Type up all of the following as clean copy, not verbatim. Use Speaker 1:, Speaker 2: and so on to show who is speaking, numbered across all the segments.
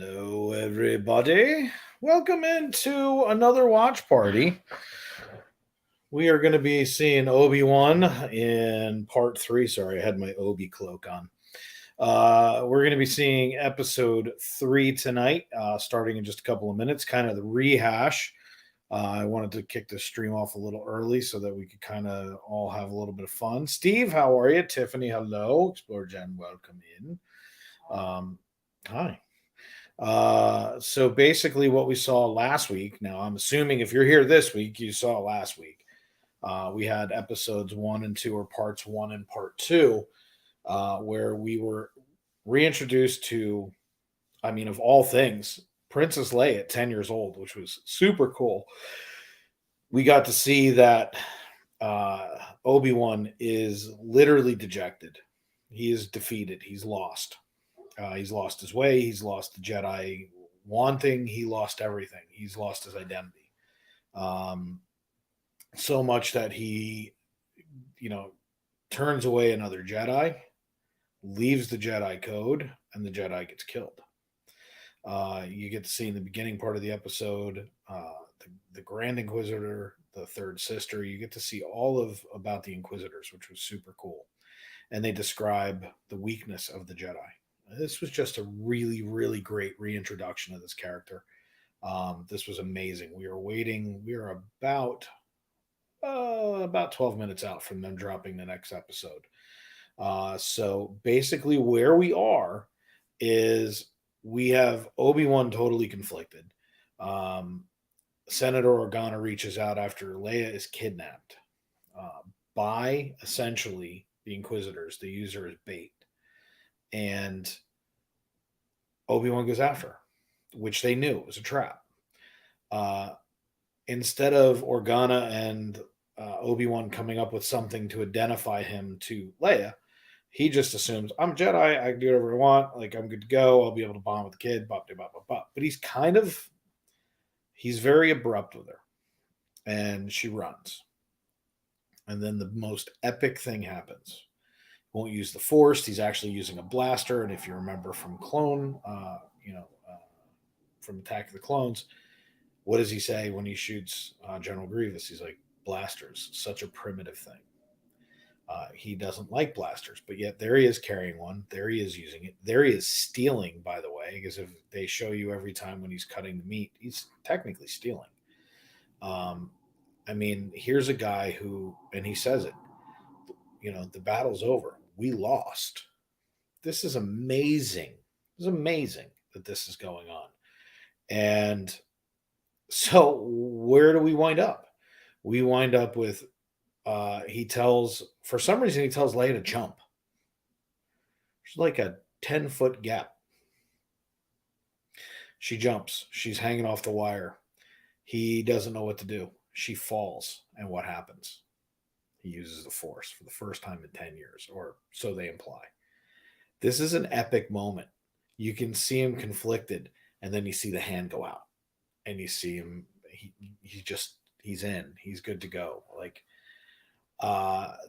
Speaker 1: Hello, everybody. Welcome into another watch party. We are going to be seeing Obi-Wan in part three. Sorry, I had my Obi cloak on. We're going to be seeing episode three tonight, starting in just a couple of minutes, kind of the rehash. I wanted to kick the stream off a little early so that we could kind of all have a little bit of fun. Steve, how are you? Tiffany, hello. Explorer Jen, welcome in. Hi. So basically, what we saw last week. Now, I'm assuming if you're here this week, you saw last week. We had episodes one and two, or parts one and part two, where we were reintroduced to, I mean, of all things, Princess Leia at 10 years old, which was super cool. We got to see that Obi-Wan is literally dejected. He is defeated. He's lost. He's lost his way. He's lost the Jedi wanting. He lost everything. He's lost his identity. So much that he, turns away another Jedi, leaves the Jedi code, and the Jedi gets killed. You get to see in the beginning part of the episode the Grand Inquisitor, the third sister. You get to see all of about the Inquisitors, which was super cool. And they describe the weakness of the Jedi. This was just a really, really great reintroduction of this character. This was amazing. We are waiting. We are about 12 minutes out from them dropping the next episode. So basically, where we are is we have Obi-Wan totally conflicted. Senator Organa reaches out after Leia is kidnapped by essentially the Inquisitors. They use her as bait. And Obi-Wan goes after her, which they knew was a trap. Instead of Organa and Obi-Wan coming up with something to identify him to Leia, he just assumes, I'm a Jedi, I can do whatever I want, like I'm good to go, I'll be able to bond with the kid, bop, bop, bop, bop. But he's very abrupt with her. And she runs. And then the most epic thing happens. Won't use the Force. He's actually using a blaster. And if you remember from from Attack of the Clones, what does he say when he shoots General Grievous? He's like, blasters, such a primitive thing. He doesn't like blasters, but yet there he is carrying one. There he is using it. There he is stealing, by the way, because if they show you every time when he's cutting the meat, he's technically stealing. Here's a guy who, and he says it, the battle's over. We lost. This is amazing. It's amazing that this is going on. And so where do we wind up? We wind up with for some reason he tells Leia to jump. There's like a 10-foot gap. She jumps. She's hanging off the wire. He doesn't know what to do. She falls. And what happens? He uses the Force for the first time in 10 years, or so they imply. This is an epic moment. You can see him conflicted, and then you see the hand go out. And you see him, he's in. He's good to go.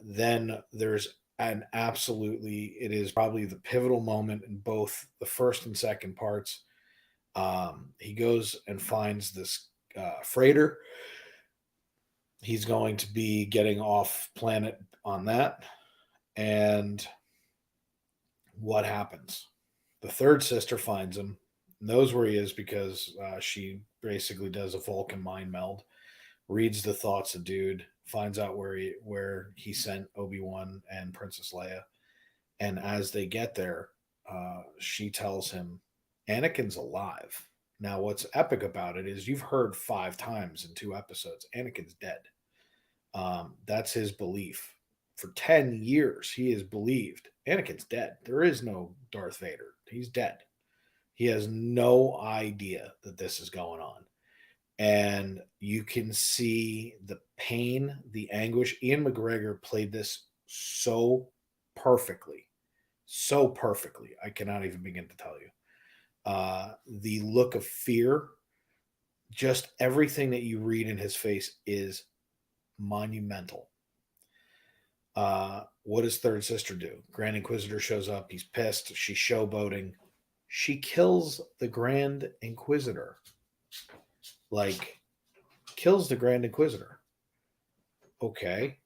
Speaker 1: Then there's it is probably the pivotal moment in both the first and second parts. He goes and finds this freighter. He's going to be getting off planet on that. And what happens? The third sister finds him, knows where he is because she basically does a Vulcan mind meld, reads the thoughts of dude, finds out where he sent Obi-Wan and Princess Leia. And as they get there, she tells him, Anakin's alive. Now, what's epic about it is you've heard 5 times in 2 episodes, Anakin's dead. That's his belief. For 10 years, he has believed Anakin's dead. There is no Darth Vader. He's dead. He has no idea that this is going on. And you can see the pain, the anguish. Ian McGregor played this so perfectly. So perfectly. I cannot even begin to tell you. The look of fear, just everything that you read in his face is monumental. What does Third Sister do? Grand Inquisitor shows up. He's pissed. She's showboating. She kills the Grand Inquisitor. Like, kills the Grand Inquisitor. Okay.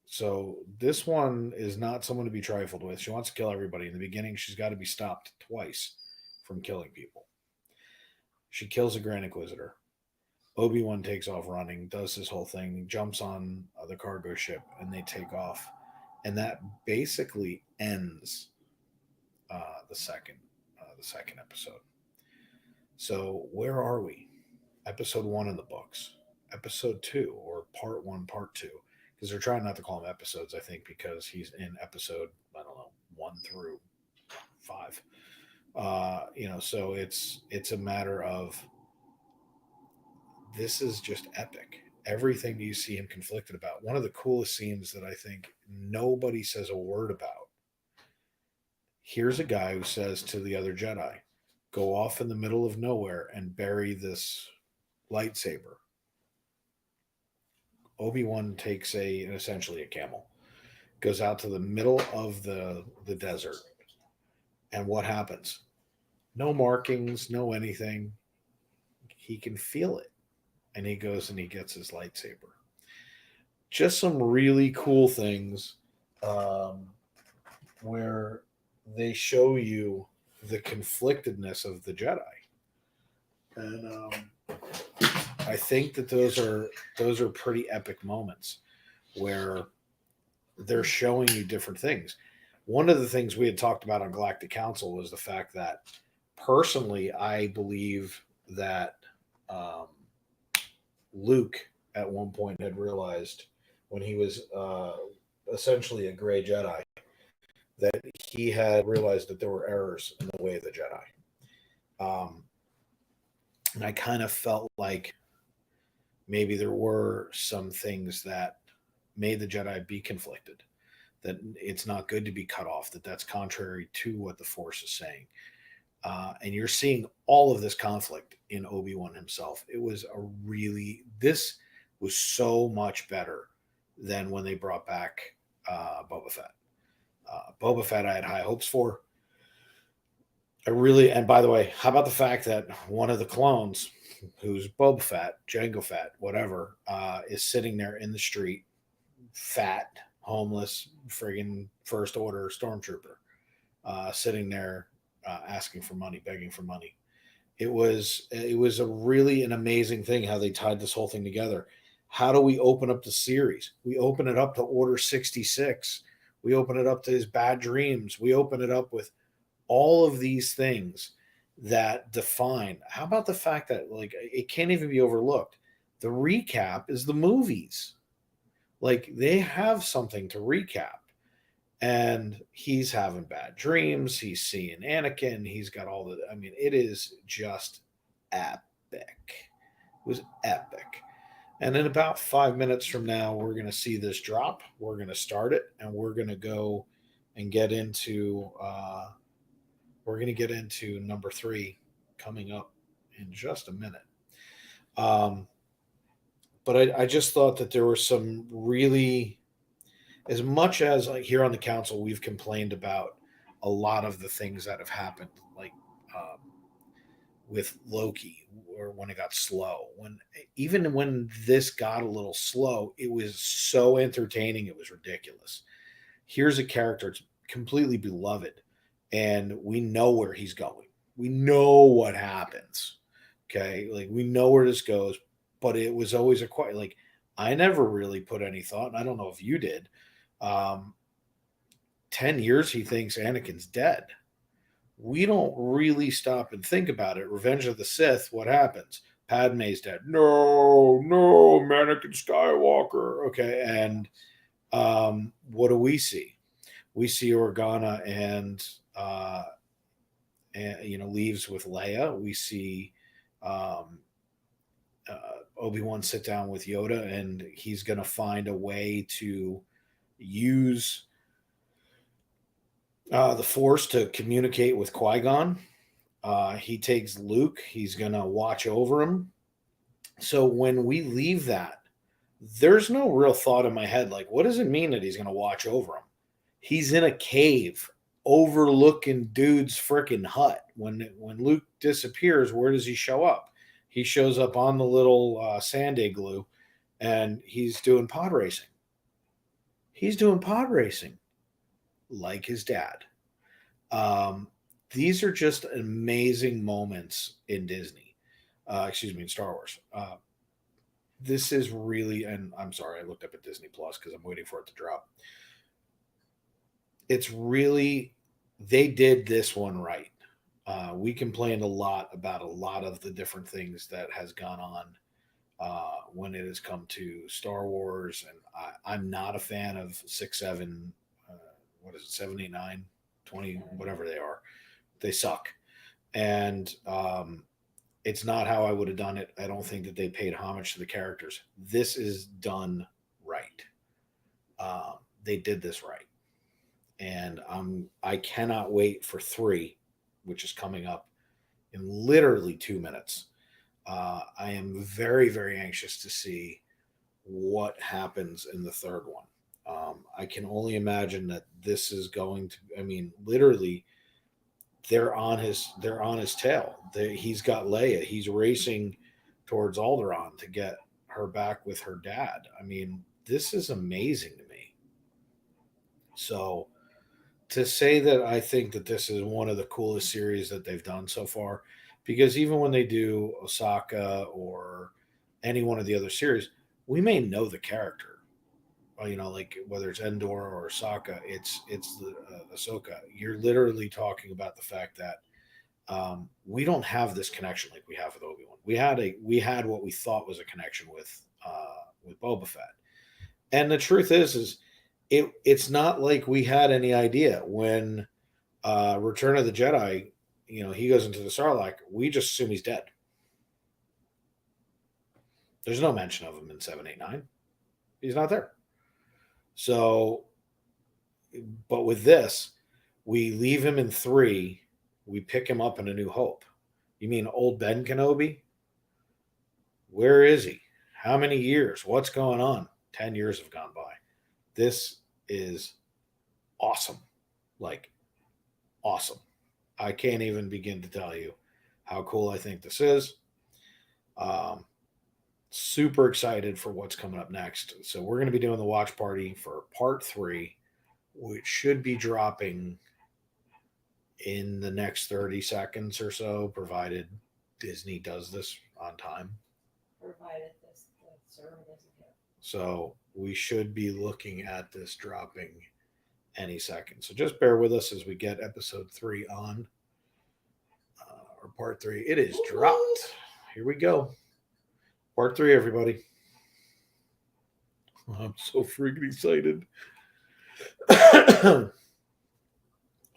Speaker 1: So this one is not someone to be trifled with. She wants to kill everybody. In the beginning, she's got to be stopped twice from killing people. She kills the Grand Inquisitor. Obi-Wan takes off running, does this whole thing, jumps on the cargo ship, and they take off. And that basically ends the second episode. So where are we? Episode 1 in the books, episode 2, or part 1, part 2, because they're trying not to call him episodes, I think, because he's in episode, I don't know, 1 through 5. So it's a matter of, this is just epic. Everything you see him conflicted about. One of the coolest scenes that I think nobody says a word about. Here's a guy who says to the other Jedi, go off in the middle of nowhere and bury this lightsaber. Obi-Wan takes essentially a camel, goes out to the middle of the desert, and what happens? No markings, no anything. He can feel it, and he goes and he gets his lightsaber. Just some really cool things, where they show you the conflictedness of the Jedi, and I think that those are pretty epic moments where they're showing you different things. One of the things we had talked about on Galactic Council was the fact that, personally, I believe that Luke at one point had realized, when he was essentially a gray Jedi, that he had realized that there were errors in the way of the Jedi. And I kind of felt like maybe there were some things that made the Jedi be conflicted, that it's not good to be cut off, that's contrary to what the Force is saying. And you're seeing all of this conflict in Obi-Wan himself. This was so much better than when they brought back Boba Fett. Boba Fett, I had high hopes for. And by the way, how about the fact that one of the clones, who's Boba Fett, Jango Fett, whatever, is sitting there in the street, fat, homeless, friggin' first order stormtrooper, sitting there asking for money, begging for money. It was an amazing thing how they tied this whole thing together. How do we open up the series? We open it up to Order 66. We open it up to his bad dreams. We open it up with all of these things that define. How about the fact that, like, it can't even be overlooked? The recap is the movies. Like, they have something to recap. And he's having bad dreams. He's seeing Anakin. He's got it is just epic. It was epic. And in about 5 minutes from now, we're going to see this drop. We're going to start it, and we're going to go and get into number 3 coming up in just a minute. But I just thought that there were some really, as much as, like, here on the council, we've complained about a lot of the things that have happened, like with Loki, or when it got slow. Even when this got a little slow, it was so entertaining, it was ridiculous. Here's a character that's completely beloved, and we know where he's going. We know what happens. Okay, like, we know where this goes, but it was always like, I never really put any thought, and I don't know if you did. 10 years he thinks Anakin's dead. We don't really stop and think about it. Revenge of the Sith, what happens? Padme's dead. No, Anakin Skywalker. Okay, and what do we see? We see Organa and leaves with Leia. We see Obi-Wan sit down with Yoda, and he's going to find a way to use the Force to communicate with Qui-Gon. He takes Luke. He's going to watch over him. So when we leave that, there's no real thought in my head, like, what does it mean that he's going to watch over him? He's in a cave overlooking dude's freaking hut. When Luke disappears, where does he show up? He shows up on the little sand igloo, and he's doing pod racing. He's doing pod racing like his dad. Um, these are just amazing moments in Disney. Excuse me, in Star Wars. This is really, and I'm sorry, I looked up at Disney Plus because I'm waiting for it to drop. It's really, they did this one right. We complained a lot about a lot of the different things that has gone on when it has come to Star Wars, and I'm not a fan of 6, 7, what is it, 7, 8, 9, 20, whatever they are. They suck, and it's not how I would have done it. I don't think that they paid homage to the characters. This is done right. They did this right, and I cannot wait for 3, which is coming up in literally 2 minutes. I am very, very anxious to see what happens in the third one. I can only imagine that this is going to. I mean, literally, they're on his tail. He's got Leia. He's racing towards Alderaan to get her back with her dad. I mean, this is amazing to me. So to say that I think that this is one of the coolest series that they've done so far, because even when they do Osaka or any one of the other series, we may know the character. Like whether it's Endor or Osaka, it's the Ahsoka. You're literally talking about the fact that we don't have this connection like we have with Obi Wan. We had what we thought was a connection with Boba Fett, and the truth is it's not like we had any idea when Return of the Jedi. He goes into the Sarlacc. We just assume he's dead. There's no mention of him in 7, 8, 9. He's not there. So, but with this, we leave him in 3. We pick him up in A New Hope. You mean old Ben Kenobi? Where is he? How many years? What's going on? 10 years have gone by. This is awesome. Like, awesome. I can't even begin to tell you how cool I think this is. Super excited for what's coming up next. So we're going to be doing the watch party for part 3, which should be dropping in the next 30 seconds or so, provided Disney does this on time.
Speaker 2: Provided this the server doesn't get.
Speaker 1: So we should be looking at this dropping any second. So just bear with us as we get episode 3 on, or part 3. It is dropped. Here we go. Part 3, everybody. I'm so freaking excited.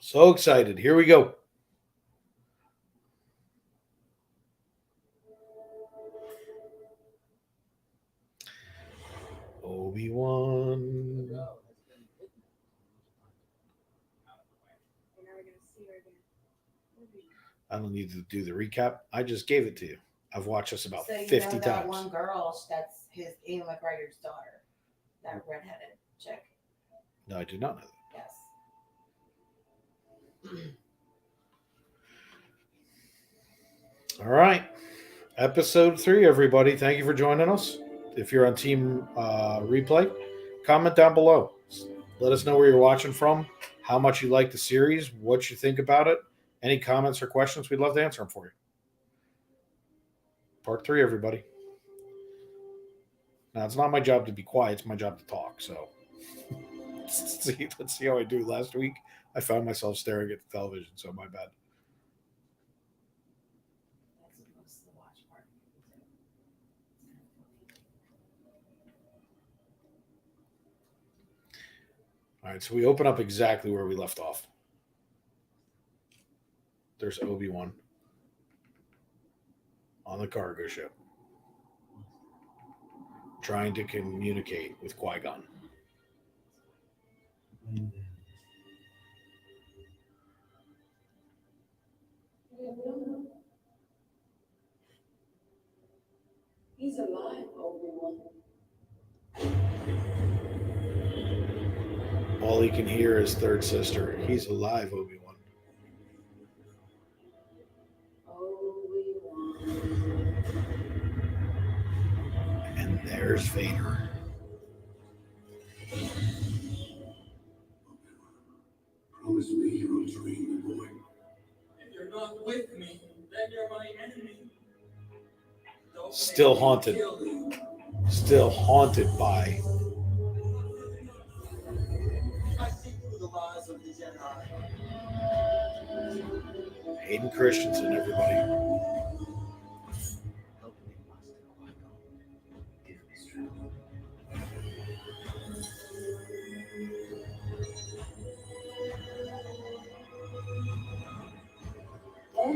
Speaker 1: So excited. Here we go. Obi-Wan. I don't need to do the recap. I just gave it to you. I've watched this about 50
Speaker 2: that
Speaker 1: times.
Speaker 2: One girl, that's his Ian McGregor's daughter, that redheaded chick.
Speaker 1: No, I did not know that.
Speaker 2: Yes.
Speaker 1: All right. Episode 3, everybody. Thank you for joining us. If you're on Team Replay, comment down below. Let us know where you're watching from, how much you like the series, what you think about it. Any comments or questions, we'd love to answer them for you. Part 3, everybody. Now, it's not my job to be quiet. It's my job to talk. So let's see how I do. Last week, I found myself staring at the television, so my bad. All right, so we open up exactly where we left off. There's Obi-Wan on the cargo ship trying to communicate with Qui-Gon.
Speaker 3: He's alive, Obi-Wan.
Speaker 1: All he can hear his third sister. He's alive, Obi-Wan. And there's Vader.
Speaker 4: Promise me you will train the boy.
Speaker 5: If you're not with me, then you're my enemy. Don't
Speaker 1: Still
Speaker 5: make me
Speaker 1: haunted.
Speaker 5: kill you.
Speaker 1: Still haunted by.
Speaker 5: I see through the lies of the Jedi.
Speaker 1: Hayden Christensen, everybody.
Speaker 4: Help me, Master Qui-Gon. Give me strength.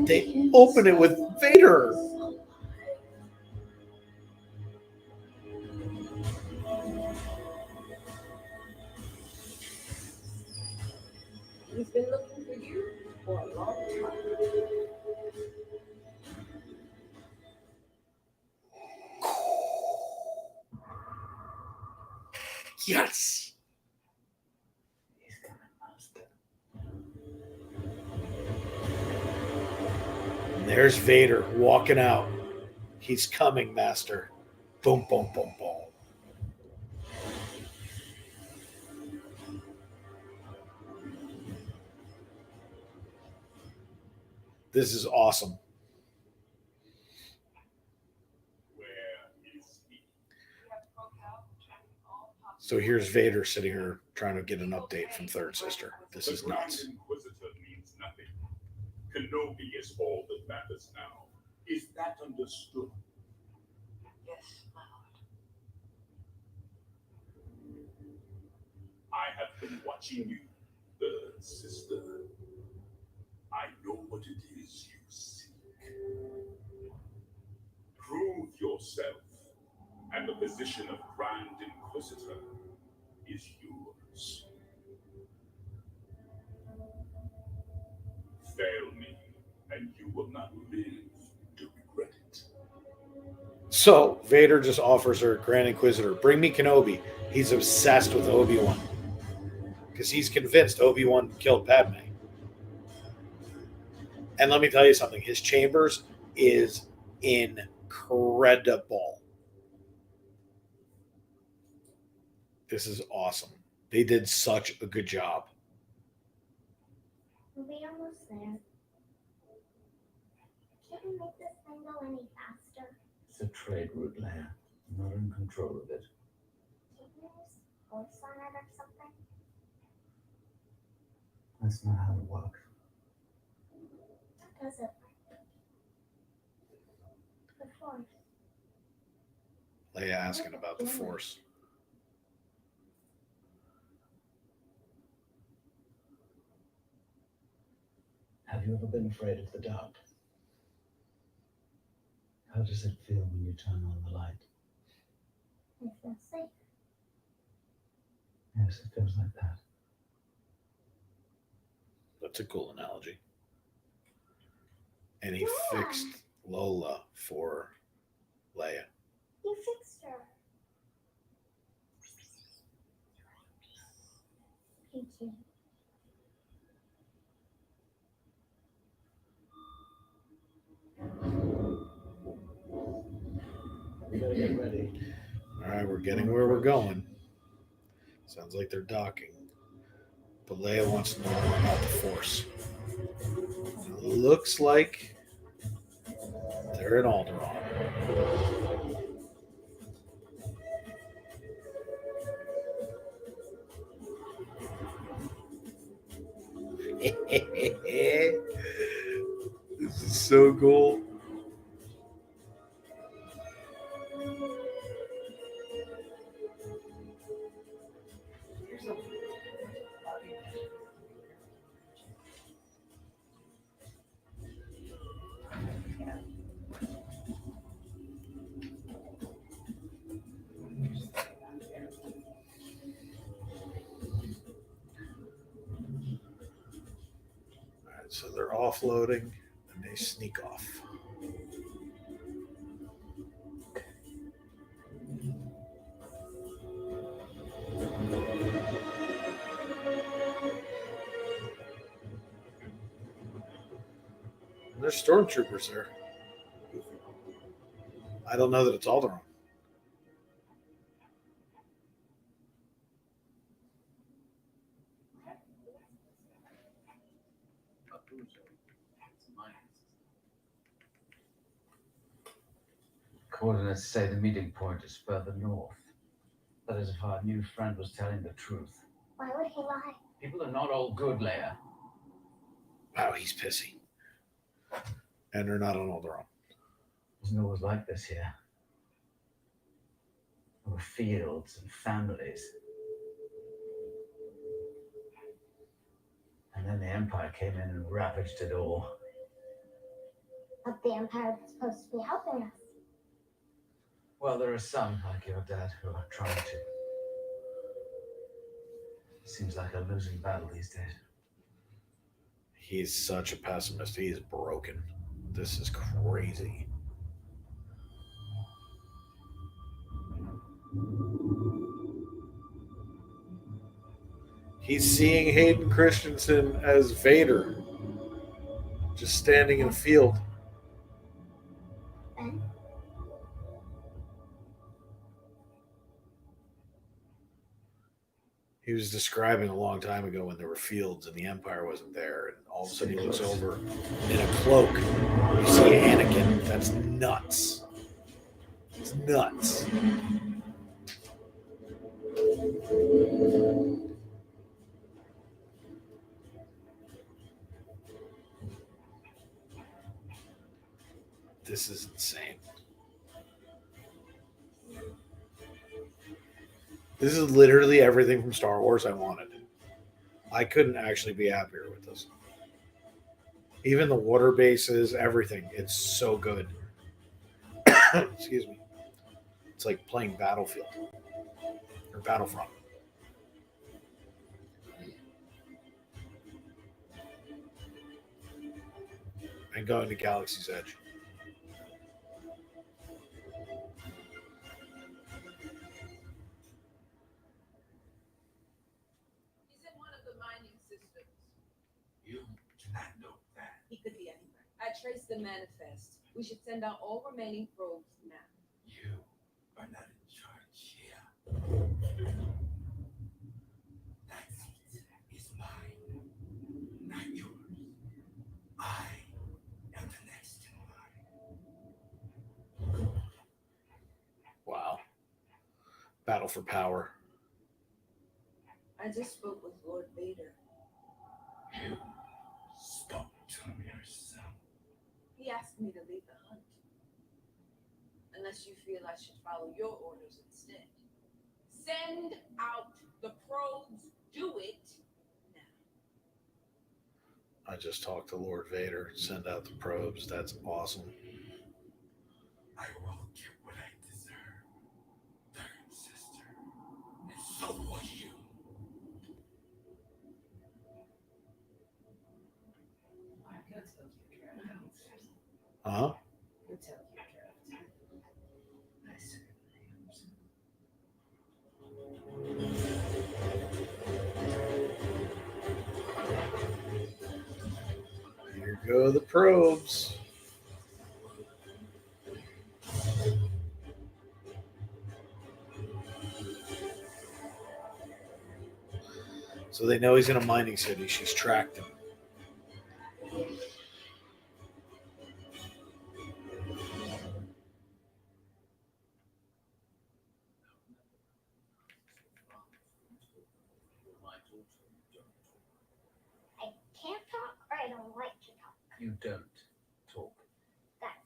Speaker 1: They open it with Vader.
Speaker 3: He's been looking for you for a long time.
Speaker 1: Yes.
Speaker 4: He's coming, Master.
Speaker 1: And there's Vader walking out. He's coming, Master. Boom, boom, boom, boom. This is awesome. So here's Vader sitting here trying to get an update from Third Sister. This is nuts.
Speaker 6: The Grand Inquisitor means nothing. Kenobi is all that matters now. Is that understood?
Speaker 3: Yes, my lord.
Speaker 6: I have been watching you, Third Sister. I know what it is you seek. Prove yourself, and the position of Grand Inquisitor is yours. Fail me, and you will not live to regret it.
Speaker 1: So Vader just offers her Grand Inquisitor, bring me Kenobi. He's obsessed with Obi-Wan because he's convinced Obi-Wan killed Padme. And let me tell you something, his chambers is incredible. This is awesome. They did such a good job.
Speaker 7: Are we almost there? Can't we make this thing go any faster?
Speaker 4: It's a trade route, Leia. I'm not in control of it.
Speaker 7: Can't we use force on it or something?
Speaker 4: That's not how it works.
Speaker 7: How does it work? The force.
Speaker 1: Leia asking about the Force.
Speaker 4: Have you ever been afraid of the dark? How does it feel when you turn on the light?
Speaker 7: I feel safe.
Speaker 4: Yes, it feels like that.
Speaker 1: That's a cool analogy. And he fixed Lola for Leia.
Speaker 7: You fixed her. Thank you.
Speaker 4: We gotta get ready.
Speaker 1: All right, we're getting where we're going. Sounds like they're docking. But Leia wants to know more about the Force. Looks like they're in Alderaan. This is so cool. All right, so they're offloading and they sneak off. There's stormtroopers there. I don't know that it's Alderaan.
Speaker 4: Coordinates say the meeting point is further north. That is if our new friend was telling the truth.
Speaker 7: Why would he lie?
Speaker 4: People are not all good, Leia.
Speaker 1: Wow, he's pissy. And they're not on Alderaan.
Speaker 4: It wasn't always like this here. There were fields and families. And then the Empire came in and ravaged it all.
Speaker 7: But the Empire was supposed to be helping us.
Speaker 4: Well, there are some, like your dad, who are trying to. Seems like a losing battle these days.
Speaker 1: He's such a pessimist. He is broken. This is crazy. He's seeing Hayden Christensen as Vader, just standing in a field.
Speaker 7: Ben?
Speaker 1: He was describing a long time ago when there were fields and the Empire wasn't there, and all of a sudden he looks over and in a cloak. You see Anakin. That's nuts. It's nuts. This is insane. This is literally everything from Star Wars I wanted. I couldn't actually be happier with this. Even the water bases, everything. It's so good. Excuse me. It's like playing Battlefield or Battlefront. And going to Galaxy's Edge.
Speaker 3: He's in one of the mining systems.
Speaker 6: You cannot know that.
Speaker 3: He could be anywhere. I traced the manifest. We should send out all remaining probes now.
Speaker 6: You are not in charge here. That seat is mine, not yours. I am the next in line.
Speaker 1: Wow. Battle for power.
Speaker 3: I just spoke with Lord Vader.
Speaker 6: You spoke to yourself.
Speaker 3: He asked me to lead the hunt. Unless you feel I should follow your orders instead. Send out the probes. Do it now.
Speaker 1: I just talked to Lord Vader. Send out the probes. That's awesome.
Speaker 6: I will get what I deserve, third sister, and so will you.
Speaker 2: I'm gonna tell you, Karen.
Speaker 1: Huh?
Speaker 2: Go tell you, Karen.
Speaker 6: I certainly am.
Speaker 1: Here go the probes. So they know he's in a mining city. She's tracked him.
Speaker 7: I can't talk or I don't like to talk.
Speaker 4: You don't talk.
Speaker 7: That.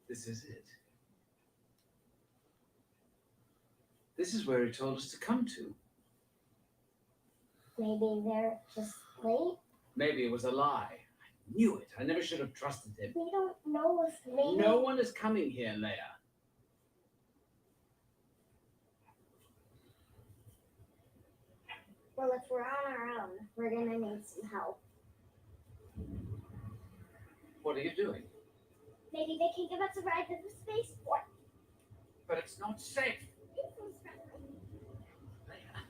Speaker 4: This is it. This is where he told us to come to.
Speaker 7: Maybe they're just late.
Speaker 4: Maybe it was a lie. I knew it. I never should have trusted him.
Speaker 7: We don't know if maybe.
Speaker 4: No one is coming here, Leia.
Speaker 7: Well, if we're on our own, we're gonna need some help.
Speaker 4: What are you doing?
Speaker 7: Maybe they can give us a ride to the spaceport.
Speaker 4: But it's not safe. Leia.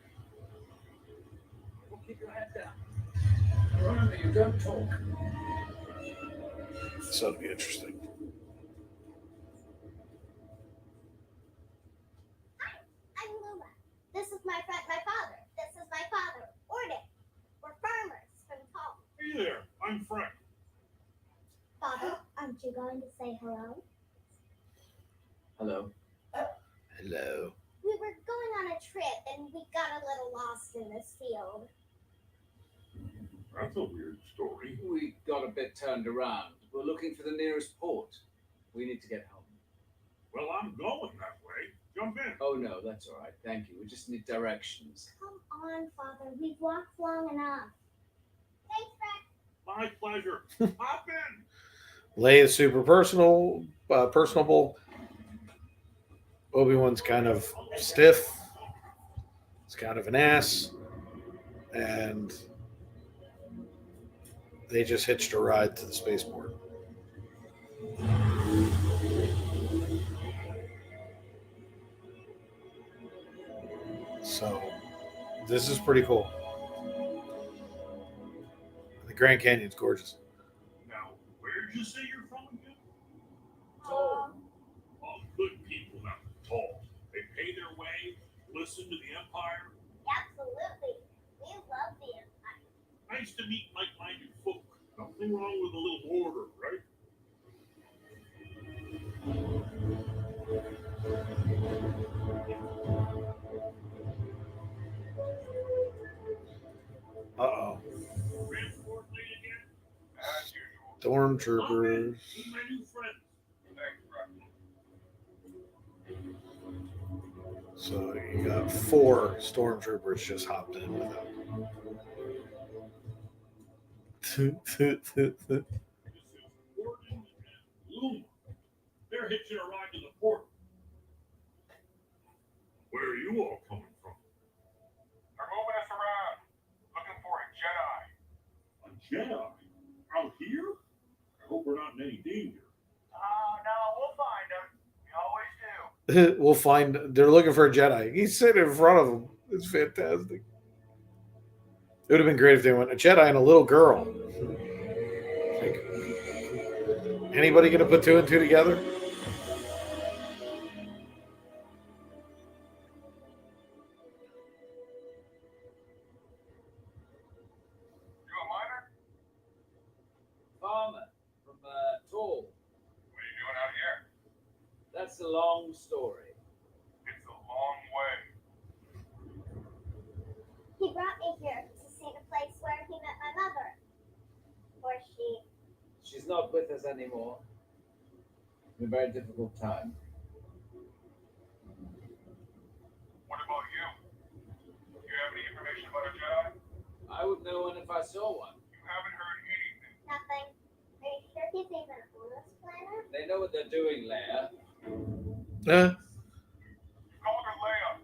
Speaker 4: Well, keep your head down. Remember, you don't talk.
Speaker 1: So it'll be interesting.
Speaker 7: I'm Luma. This is my friend, my father. This is my father, Orden. We're farmers from Tall.
Speaker 6: Hey there, I'm Frank.
Speaker 7: Father, aren't you going to say hello?
Speaker 4: Hello.
Speaker 1: Hello.
Speaker 7: We were going on a trip and we got a little lost in this field.
Speaker 6: That's a weird story.
Speaker 4: We got a bit turned around. We're looking for the nearest port. We need to get home.
Speaker 6: Well, I'm going that way. Jump in.
Speaker 4: Oh no, that's all right. Thank you. We just need directions.
Speaker 7: Come on, Father. We've walked long enough. Thanks, Frank.
Speaker 6: My pleasure. Hop in.
Speaker 1: Leia is super personable. Obi-Wan's kind of stiff. It's kind of an ass. And they just hitched a ride to the spaceport. So this is pretty cool. The Grand Canyon's gorgeous.
Speaker 6: Now, where did you say you're from again?
Speaker 4: Tall.
Speaker 6: All good people now. Tall. They pay their way, listen to the Empire.
Speaker 7: Absolutely. We love the Empire.
Speaker 6: Nice to meet like-minded folk. Nothing wrong with a little order, right?
Speaker 1: Uh-oh.
Speaker 6: Transport late again? As usual.
Speaker 1: Stormtroopers.
Speaker 6: Meet my new friends. Thanks, Rocky.
Speaker 1: So you got 4 stormtroopers just hopped in with them.
Speaker 6: This is Gordon and Luma. They're hitching a ride to the port. Where are you all coming from? They're moving us around, looking for a Jedi. A Jedi? Out here? I hope we're not in any danger. No, we'll find them. We always do.
Speaker 1: We'll find. They're looking for a Jedi. He's sitting in front of them. It's fantastic. It would have been great if they went a Jedi and a little girl. Like, anybody gonna put 2 and 2 together?
Speaker 6: You a miner?
Speaker 4: Farmer from Tall.
Speaker 6: What are you doing out here?
Speaker 4: That's a long story.
Speaker 6: It's a long way.
Speaker 7: He brought me here to see the place where he met my mother. Or she.
Speaker 4: She's not with us anymore. It's been a very difficult time.
Speaker 6: What about you? Do you have any information about a Jedi?
Speaker 4: I would know one if I saw one.
Speaker 6: You haven't heard anything.
Speaker 7: Nothing. Are you sure he's even on this planet?
Speaker 4: They know what they're doing, Leia.
Speaker 6: You called her Leia.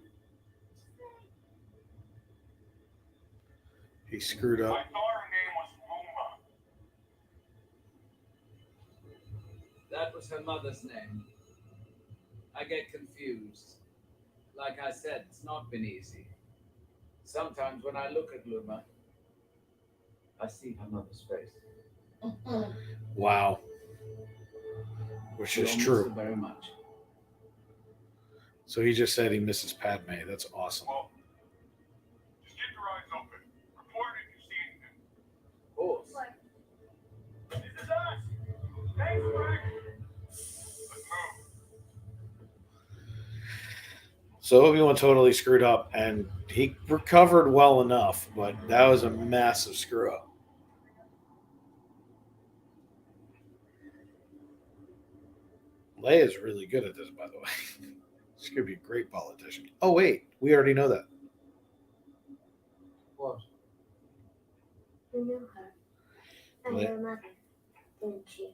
Speaker 1: He screwed
Speaker 6: I
Speaker 1: up.
Speaker 6: thought her name was Luma.
Speaker 4: That was her mother's name. I get confused. Like I said, it's not been easy. Sometimes when I look at Luma, I see her mother's face.
Speaker 1: Wow. Which
Speaker 4: She
Speaker 1: is
Speaker 4: all misses
Speaker 1: true.
Speaker 4: her very much.
Speaker 1: So he just said he misses Padme. That's awesome.
Speaker 6: Well, just keep your eyes open. Report if you see anything.
Speaker 4: Of course.
Speaker 6: This is us. Thanks, Frank. Let's move.
Speaker 1: So Obi-Wan totally screwed up, and he recovered well enough, but that was a massive screw up. Leia's really good at this, by the way. She's going to be a great politician. Oh, wait. We already know that.
Speaker 4: What?
Speaker 7: You knew her. And
Speaker 1: Le-
Speaker 7: your mother, didn't you?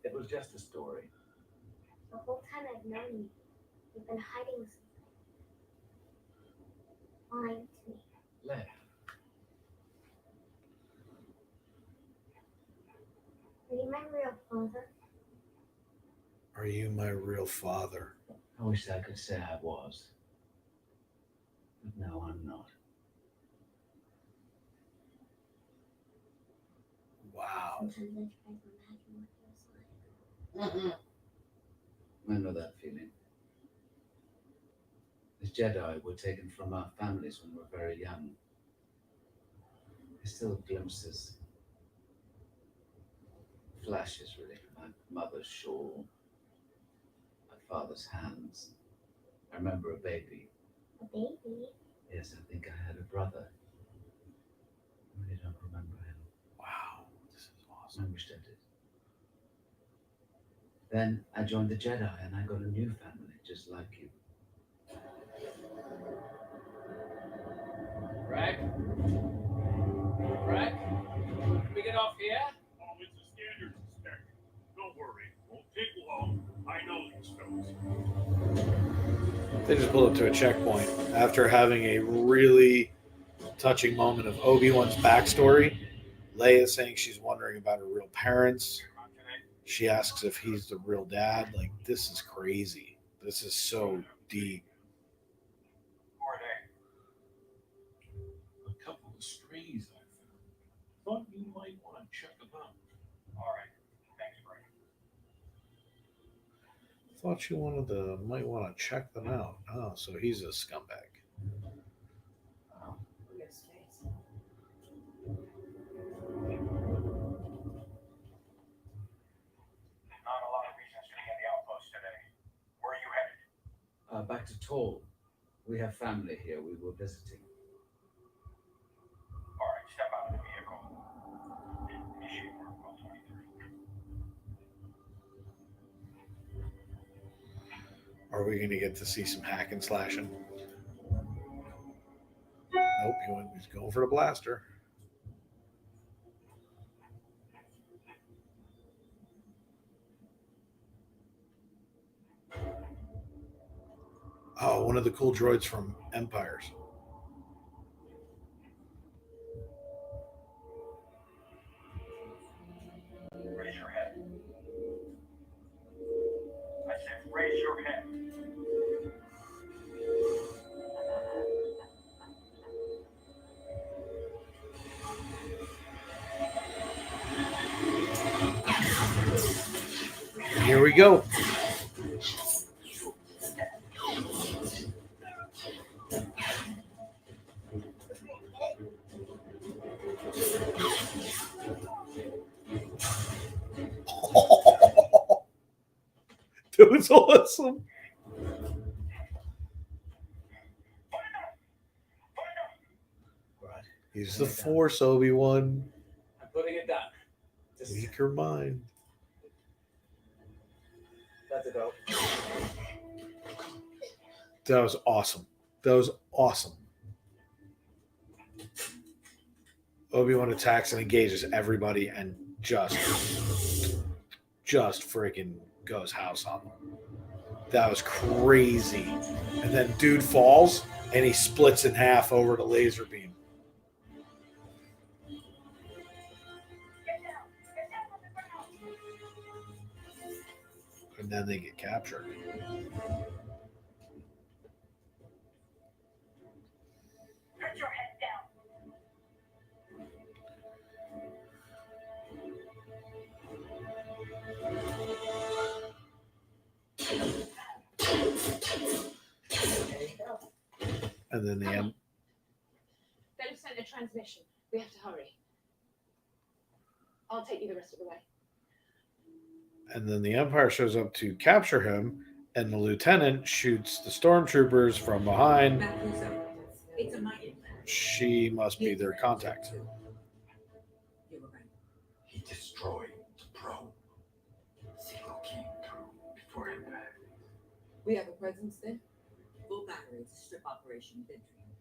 Speaker 4: It was just a story.
Speaker 7: The whole time I've known you, you've been hiding something. Lying to me.
Speaker 4: Leia.
Speaker 7: Are you my real father?
Speaker 1: Are you my real father?
Speaker 4: I wish I could say I was. But no, I'm not.
Speaker 1: Wow.
Speaker 7: Sometimes I try to imagine what
Speaker 4: I know that feeling. The Jedi were taken from our families when we were very young. There's still glimpses, flashes really. My mother's shawl, my father's hands. I remember a baby.
Speaker 7: A baby.
Speaker 4: Yes, I think I had a brother. I really don't remember him.
Speaker 1: Wow, this is awesome.
Speaker 4: I wished I did. Then I joined the Jedi and I got a new family, just like you. Rack? Rack? Can we get off here?
Speaker 6: Oh, it's a standard inspector. Don't worry. Won't take long. I know these fellas.
Speaker 1: They just pulled up to a checkpoint after having a really touching moment of Obi-Wan's backstory. Leia saying she's wondering about her real parents. She asks if he's the real dad. Like, this is crazy. This is so deep.
Speaker 6: A couple of strays I found. Thought you might want to check them out. All right. Thanks, Frank.
Speaker 1: Thought you might want to check them out. Oh, so he's a scumbag.
Speaker 2: Look at his face.
Speaker 6: Not a lot of reasons to be in the outpost today. Where are you headed?
Speaker 4: Back to Toll. We have family here. We were visiting.
Speaker 6: All right, step out of the vehicle. Initiate work, Roll 23.
Speaker 1: Are we going to get to see some hack and slashing? Nope, he's going for the blaster. Oh, one of the cool droids from Empires.
Speaker 6: Raise your head. I said raise your head.
Speaker 1: Here we go. That was awesome.
Speaker 4: Right.
Speaker 1: Use the Force, Obi-Wan.
Speaker 4: I'm putting it down. Just
Speaker 1: Weaker mind.
Speaker 4: let it go.
Speaker 1: That was awesome. That was awesome. Obi-Wan attacks and engages everybody and just freaking goes house on them. That was crazy. And then dude falls and he splits in half over the laser beam. And then they get captured.
Speaker 6: Put your head down.
Speaker 1: And then the
Speaker 3: They've sent a transmission. We have to hurry. I'll take you the rest of the way.
Speaker 1: Empire shows up to capture him, and the lieutenant shoots the stormtroopers from behind.
Speaker 2: It's a mighty plan.
Speaker 1: She must be their contact.
Speaker 2: You were right.
Speaker 6: He destroyed the probe. Signal came through before impact.
Speaker 2: We have a presence there? Full battery. It's a strip operation. Been trained.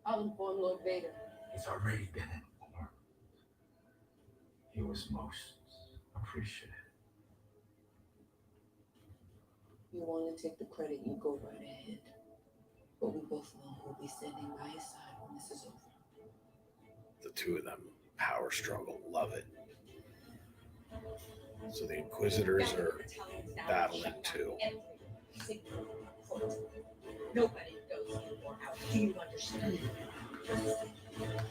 Speaker 3: I'll inform Lord Vader.
Speaker 6: He's already been informed. He was most appreciative.
Speaker 2: You want to take the credit, you go right ahead. But we both know who'll be standing by his side when this is over.
Speaker 1: The two of them power struggle. Love it. So the Inquisitors are battling too.
Speaker 2: Nobody goes in or out. Do you understand?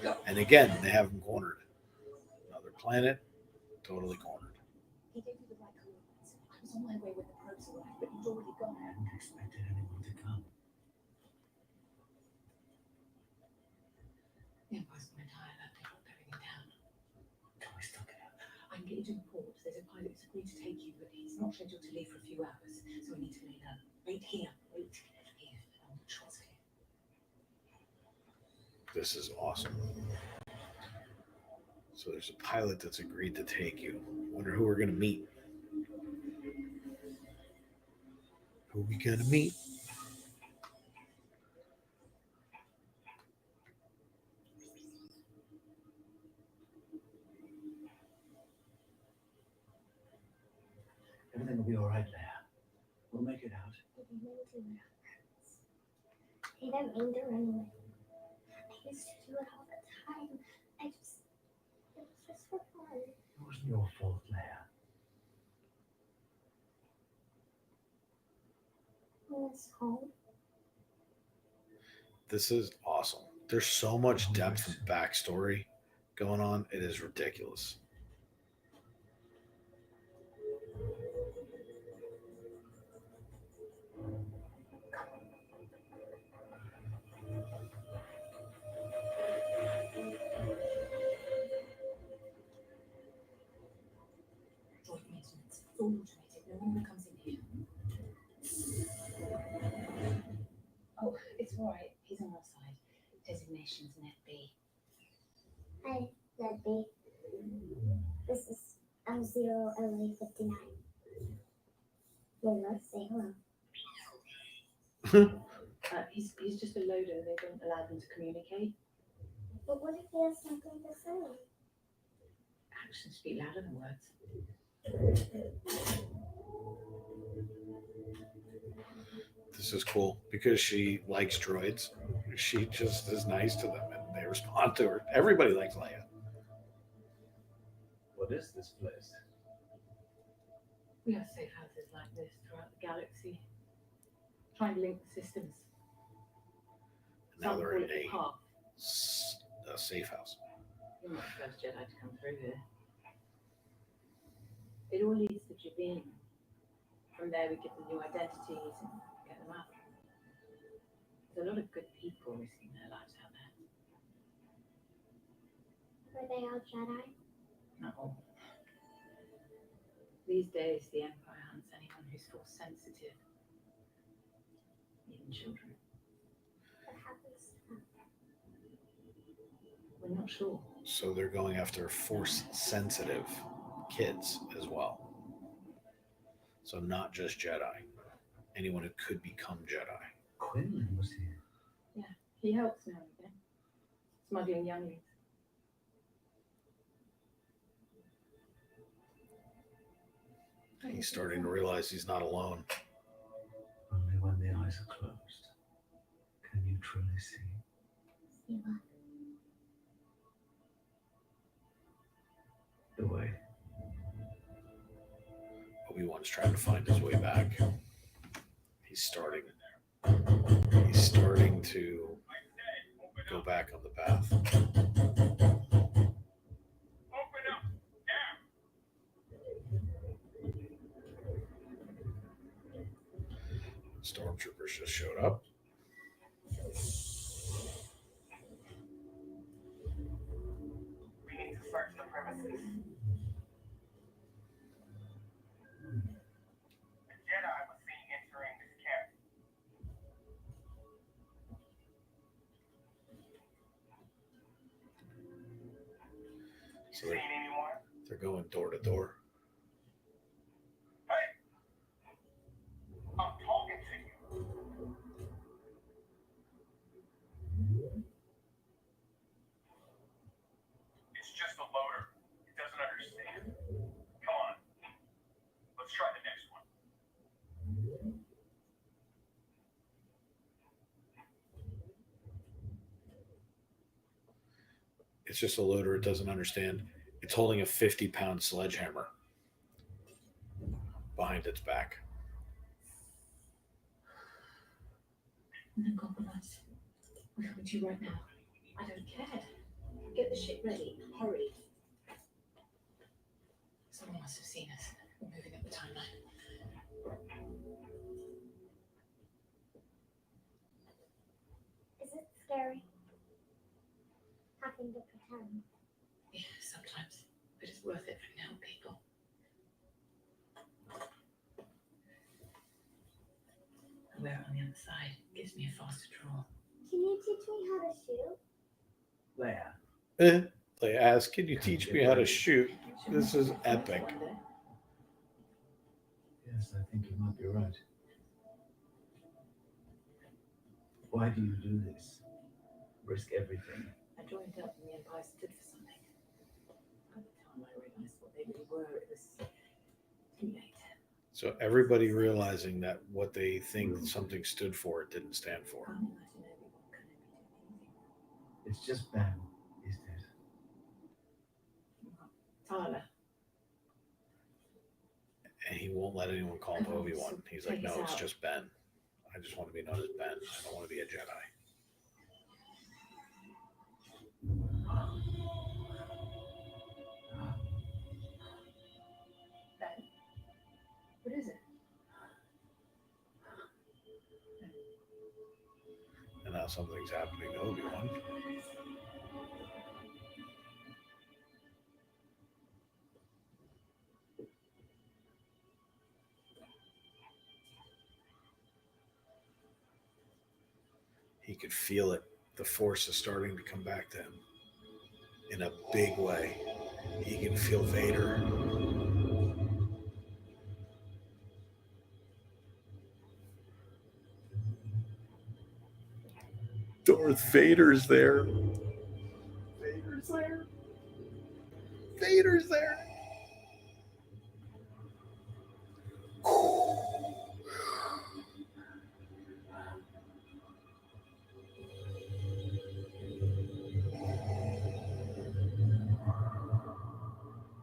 Speaker 2: Go.
Speaker 1: And again, they have them cornered. Another planet, totally cornered.
Speaker 7: He gave you the right coordinates.
Speaker 3: on my way when the probes arrived, but you'd already gone.
Speaker 4: I hadn't expected anyone to come.
Speaker 3: The Empire's gone entire left. They locked everything down.
Speaker 4: Can we still get out?
Speaker 3: I can get you to the port. There's a pilot who's agreed to take you, but he's not scheduled to leave for a few hours, so we need to lay low. Wait here. Wait here. I'll trust you.
Speaker 1: This is awesome. So there's a pilot that's agreed to take you. Wonder who we're gonna meet. Who we gonna meet?
Speaker 4: Everything will be all right, Leia. We'll make it out.
Speaker 7: I didn't mean to run away. I used to do it all the time. It was just for fun.
Speaker 4: It wasn't your fault, Leia.
Speaker 7: I miss home.
Speaker 1: This is awesome. There's so much depth and backstory going on. It is ridiculous.
Speaker 3: Droid maintenance. Full automated. No one comes in here. Oh, it's all right. He's on our side. Designation's Net B.
Speaker 7: Hi, Ned B. This is M0LA59. Lola, say hello.
Speaker 3: He's just a loader. They don't allow them to communicate.
Speaker 7: But what if he has something to say?
Speaker 3: Actions speak louder than words.
Speaker 1: This is cool because she likes droids. She just is nice to them and they respond to her. Everybody likes Leia.
Speaker 4: What is this place?
Speaker 3: We have safe houses like this throughout the galaxy. Trying to link the systems.
Speaker 1: Now
Speaker 3: Some
Speaker 1: they're
Speaker 3: call
Speaker 1: in
Speaker 3: it the path.
Speaker 1: a safe house.
Speaker 3: You're not the first Jedi to come through here. It all leads to Jabin. From there, we get the new identities and get them out. There's a lot of good people risking their lives out there.
Speaker 7: Were they all Jedi?
Speaker 3: Not all. These days, the Empire hunts anyone who's force sensitive, even children.
Speaker 7: What happens to them?
Speaker 3: We're not sure.
Speaker 1: So they're going after force sensitive kids as well. So not just Jedi. Anyone who could become Jedi.
Speaker 4: Quinlan was here.
Speaker 3: Yeah, he helps now and again. Smuggling younglings.
Speaker 1: He's starting to realize he's not alone.
Speaker 4: Only when the eyes are closed can you truly see.
Speaker 7: See what?
Speaker 4: The way.
Speaker 1: Obi-Wan's trying to find his way back. He's starting to go back on the path.
Speaker 6: Open up now.
Speaker 1: Stormtroopers just showed up.
Speaker 5: We need to search the premises. A Jedi was seen entering this camp.
Speaker 1: So
Speaker 5: Seen anyone?
Speaker 1: they're going door to door.
Speaker 5: Hey! I'm talking to you. It's just a loader. It doesn't understand. Come on. Let's try the next one.
Speaker 1: It's just a loader. It doesn't understand. It's holding a 50-pound sledgehammer behind its back.
Speaker 3: No compromise. We're coming to you right now. I don't care. Get the ship ready. Hurry. Someone must have seen us. We're moving up the timeline.
Speaker 2: Yeah, sometimes. But it's worth it for now, people. I wear it on the other side. Gives me a faster draw.
Speaker 7: Can you teach me how to shoot?
Speaker 4: Leia,
Speaker 1: They ask, "Can you teach me how to shoot?" This is epic.
Speaker 2: One day.
Speaker 4: yes, I think you might be right. Why do you do this? Risk everything.
Speaker 2: I joined up and the Empire stood for something. By the time I realized what they really were, it was too late.
Speaker 1: So everybody realizing that what they think something stood for, it didn't stand for.
Speaker 2: Can't imagine Obi-Wan Kenobi doing anything.
Speaker 4: It's just Ben, isn't it?
Speaker 2: Tyler.
Speaker 1: And he won't let anyone call him Obi-Wan. He's like, "No, it's just Ben. I just want to be known as Ben. I don't want to be a Jedi."
Speaker 2: Ben? What is it?
Speaker 1: And now something's happening to Obi-Wan. He could feel it. The Force is starting to come back to him in a big way. He can feel Vader. Darth Vader's there. Vader's there. Vader's there.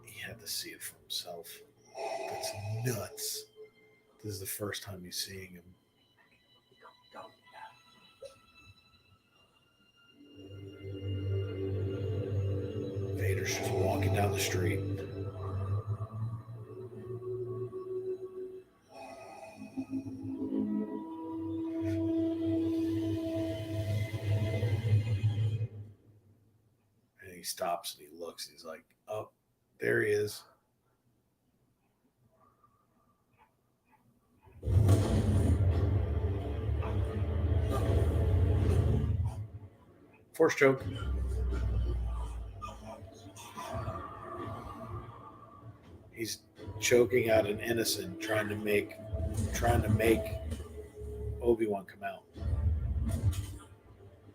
Speaker 1: He had to see it for himself. That's nuts. This is the first time he's seeing him. Vader's just walking down the street. And he stops and he looks. He's like, "Oh, there he is." Force choke. He's choking out an innocent, trying to make Obi-Wan come out.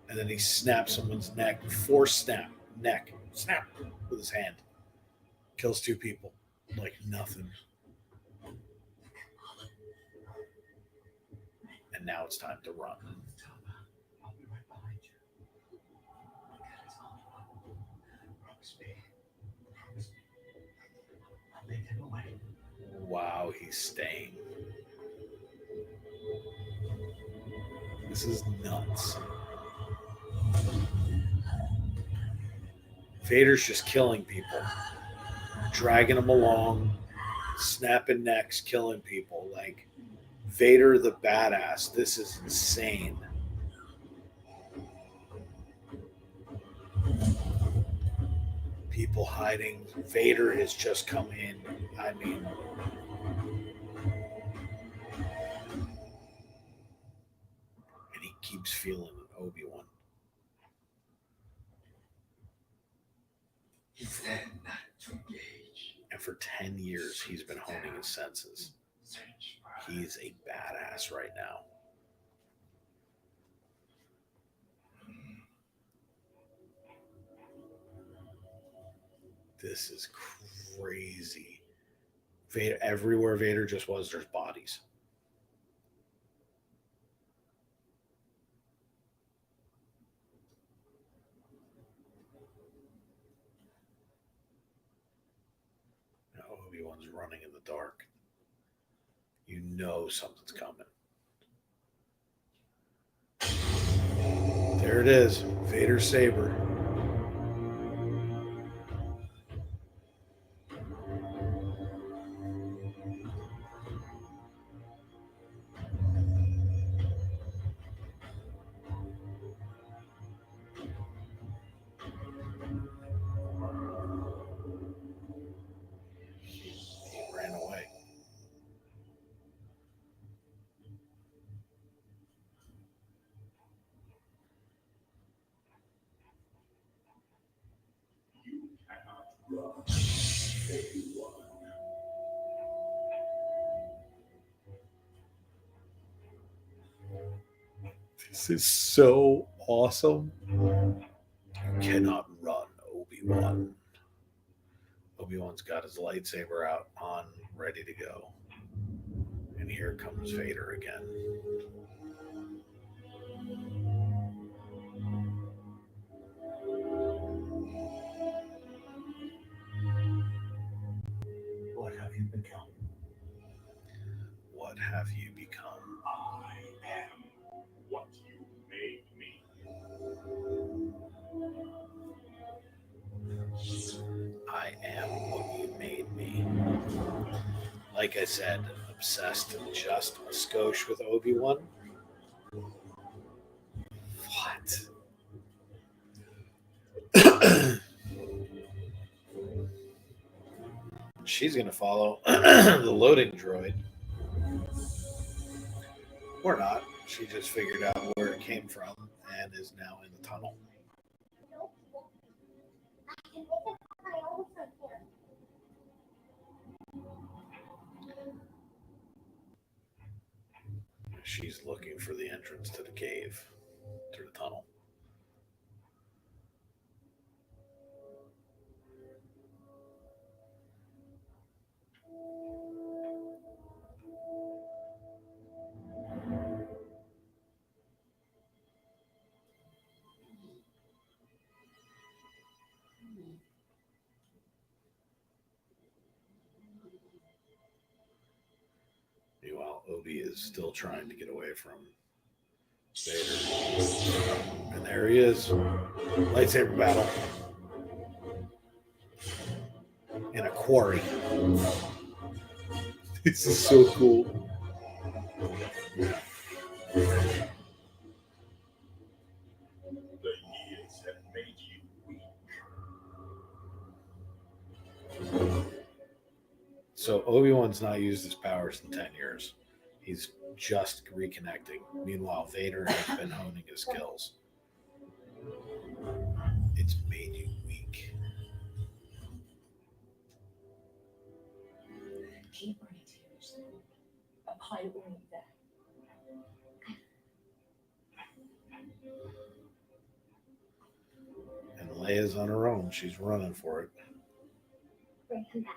Speaker 1: And then he snaps someone's neck. Force snap. Neck. Snap with his hand. Kills two people. Like nothing. And now it's time to run.
Speaker 4: I'll be right behind you. Promise me. Promise me. I'll lead him away.
Speaker 1: Wow, he's staying. This is nuts. Vader's just killing people, dragging them along, snapping necks, killing people. Like Vader the badass. This is insane. People hiding. Vader has just come in. I mean, and he keeps feeling Obi-Wan.
Speaker 4: He said not to engage.
Speaker 1: And for 10 years, he's been honing his senses.
Speaker 4: Search for
Speaker 1: He's a badass right now. This is crazy. Vader, everywhere Vader just was, there's bodies. Now Obi-Wan's running in the dark. You know something's coming. There it is. Vader's saber. This is so awesome. You cannot run, Obi-Wan. Obi-Wan's got his lightsaber out, on, ready to go. And here comes Vader again.
Speaker 6: What have you become?
Speaker 1: What have you become?
Speaker 6: I am what you made me.
Speaker 1: I am what you made me. Like I said, obsessed just a skosh with Obi-Wan. What? She's going to follow the loading droid. Or not. She just figured out where it came from and is now in the tunnel.
Speaker 7: I can make it on my own from here.
Speaker 1: She's looking for the entrance to the cave, through the tunnel. Meanwhile, Obi is still trying to get away from Vader. And there he is. Lightsaber battle. In a quarry. This is so cool.
Speaker 6: The years have made you weak.
Speaker 1: So Obi-Wan's not used his powers in 10 years. He's just reconnecting. Meanwhile, Vader has been honing his skills. It's made you weak.
Speaker 2: Keep running to yourself. I don't need that.
Speaker 1: And Leia's on her own. She's running for it.
Speaker 7: Bring him back.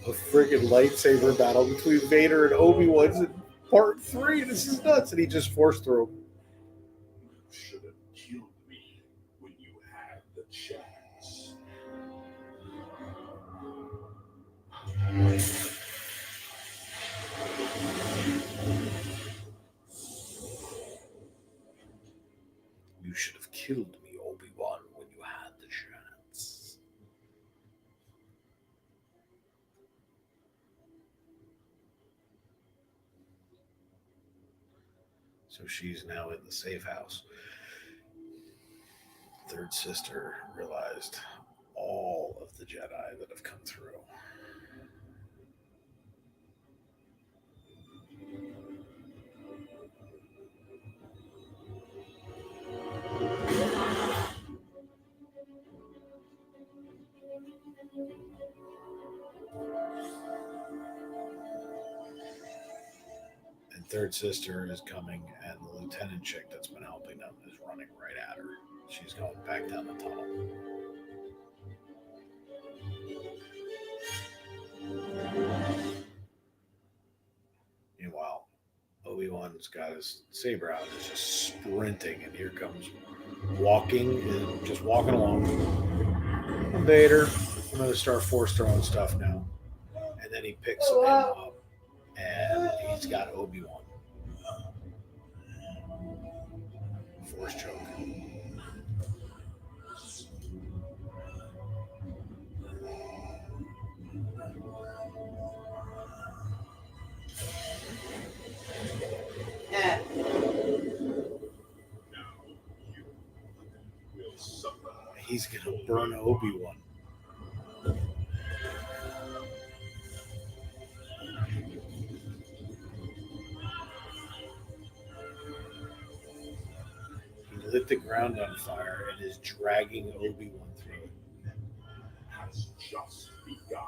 Speaker 1: A friggin' lightsaber battle between Vader and Obi-Wan's in part 3. This is nuts. And he just forced through him.
Speaker 6: You should have killed me when you had the chance.
Speaker 1: You should have killed me, Obi-Wan, when you had the chance. So she's now in the safe house. Third sister realized all of the Jedi that have come through. And third sister is coming, and the lieutenant chick that's been helping them is running right at her. She's going back down the tunnel. Meanwhile, Obi-Wan's got his saber out and is just sprinting, and here comes walking and just walking along. Vader, I'm going to start force throwing stuff now. And then he picks him up, and he's got Obi-Wan. Force choke.
Speaker 6: Now
Speaker 1: He's gonna burn Obi-Wan. He lit the ground on fire and is dragging Obi-Wan through it.
Speaker 6: Has just begun.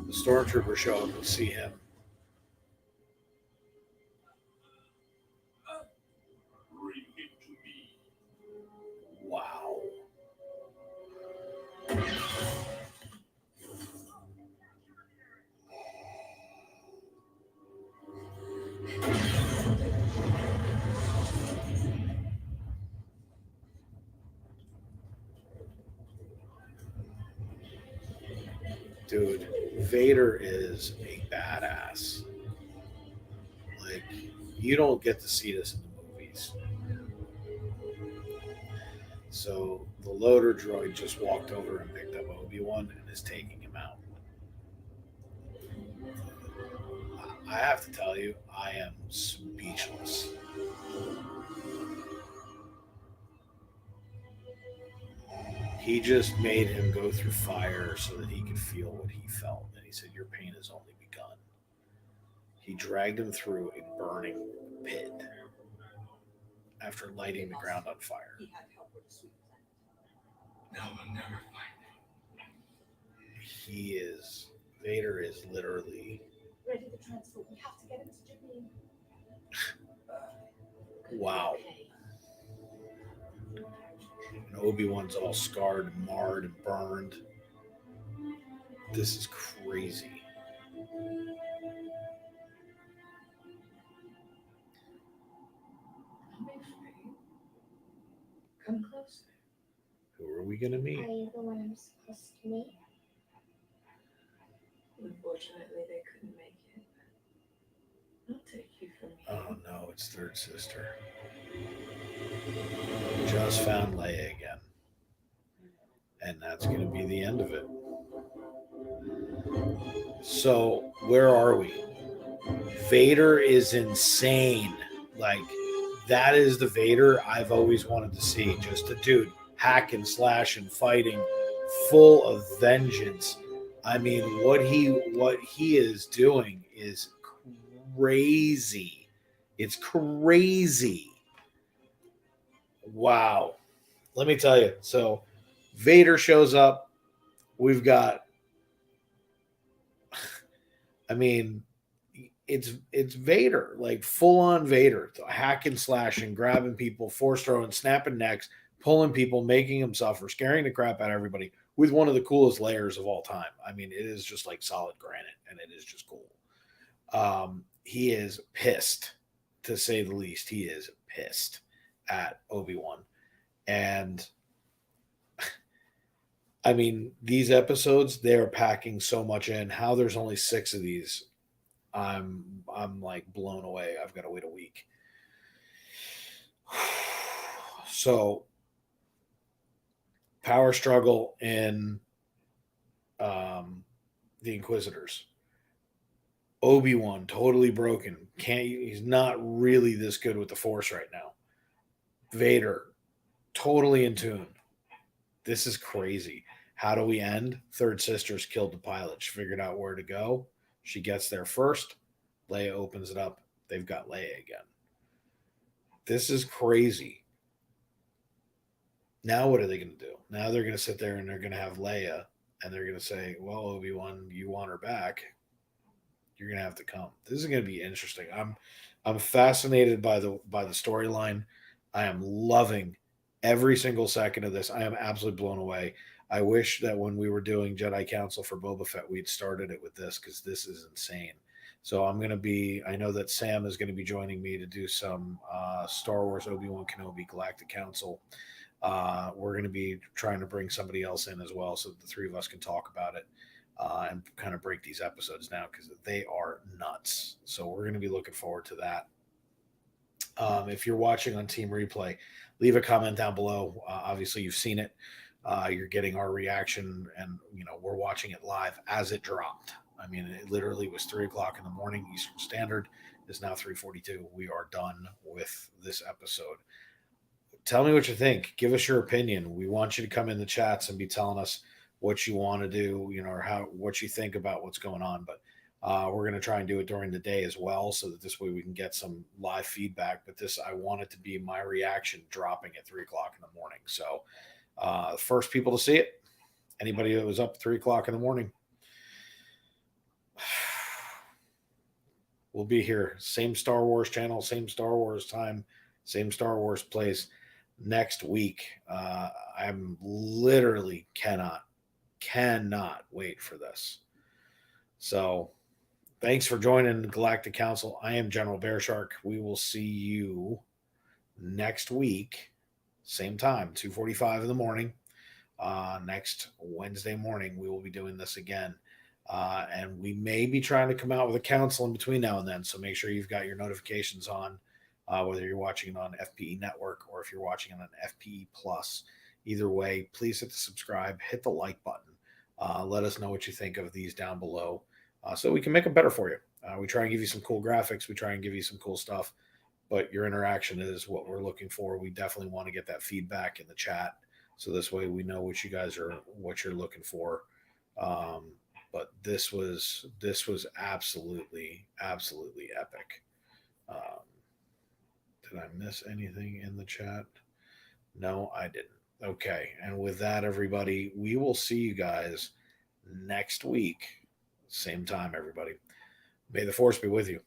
Speaker 1: The stormtroopers show up and see him.
Speaker 6: Bring him to me.
Speaker 1: Wow. Dude, Vader is a badass. Like, you don't get to see this in the movies. So the loader droid just walked over and picked up Obi-Wan and is taking him out. I have to tell you, I am speechless. He just made him go through fire so that he could feel what he felt. And he said, your pain has only begun. He dragged him through a burning pit after lighting the ground on fire.
Speaker 3: He had help with the sweet planet.
Speaker 5: They'll never find
Speaker 1: Vader is literally,
Speaker 3: Ready to transfer. We have to get him to Japan.
Speaker 1: wow. And Obi-Wan's all scarred, marred, and burned. This is crazy.
Speaker 3: Coming for you. Come closer.
Speaker 1: Who are we going to meet?
Speaker 7: Are you the one I'm supposed to meet?
Speaker 2: Unfortunately, they couldn't make it. I'll take you from here.
Speaker 1: Oh no, it's third sister. Just found Leia again. And that's going to be the end of it. So, where are we? Vader is insane. Like, that is the Vader I've always wanted to see. Just a dude hack and slash and fighting, full of vengeance. I mean, what he is doing is crazy. It's crazy. Wow. Let me tell you. So Vader shows up. We've got, I mean, it's Vader, like full on Vader, hack and slashing, grabbing people, force throwing, snapping necks, pulling people, making them suffer, scaring the crap out of everybody with one of the coolest layers of all time. I mean, it is just like solid granite, and it is just cool. He is pissed, to say the least. He is pissed at Obi-Wan. And I mean, these episodes, they're packing so much in. How there's only 6 of these, I'm like blown away. I've got to wait a week. So, power struggle in the Inquisitors. Obi-Wan totally broken. He's not really this good with the Force right now. Vader totally in tune. This is crazy. How do we end? Third sister's killed the pilot. She figured out where to go. She gets there first. Leia opens it up. They've got Leia again. This is crazy. Now what are they going to do? Now they're going to sit there and they're going to have Leia and they're going to say, well, Obi-Wan, you want her back. You're going to have to come. This is going to be interesting. I'm fascinated by the storyline. I am loving every single second of this. I am absolutely blown away. I wish that when we were doing Jedi Council for Boba Fett, we'd started it with this, because this is insane. So I know that Sam is going to be joining me to do some Star Wars Obi-Wan Kenobi Galactic Council. We're going to be trying to bring somebody else in as well, so that the three of us can talk about it and kind of break these episodes down, because they are nuts. So we're going to be looking forward to that. If you're watching on Team Replay, leave a comment down below. Obviously, you've seen it. You're getting our reaction, and we're watching it live as it dropped. I mean, it literally was 3 o'clock in the morning Eastern Standard. It's now 3:42. We are done with this episode. Tell me what you think. Give us your opinion. We want you to come in the chats and be telling us what you want to do, or what you think about what's going on. But we're going to try and do it during the day as well, so that this way we can get some live feedback. But I want it to be my reaction dropping at 3 o'clock in the morning. So the first people to see it, anybody that was up 3 o'clock in the morning, we'll be here. Same Star Wars channel, same Star Wars time, same Star Wars place next week. I'm literally cannot wait for this. So thanks for joining the Galactic Council. I am General BearShark. We will see you next week, same time, 2:45 in the morning. Next Wednesday morning, we will be doing this again. And we may be trying to come out with a council in between now and then. So make sure you've got your notifications on, whether you're watching it on FPE Network or if you're watching it on FPE Plus. Either way, please hit the subscribe, hit the like button. Let us know what you think of these down below, so we can make them better for you. We try and give you some cool graphics. We try and give you some cool stuff. But your interaction is what we're looking for. We definitely want to get that feedback in the chat, so this way we know what you're looking for. But this was absolutely epic. Did I miss anything in the chat? No, I didn't. Okay, and with that, everybody, we will see you guys next week, same time. Everybody, may the force be with you.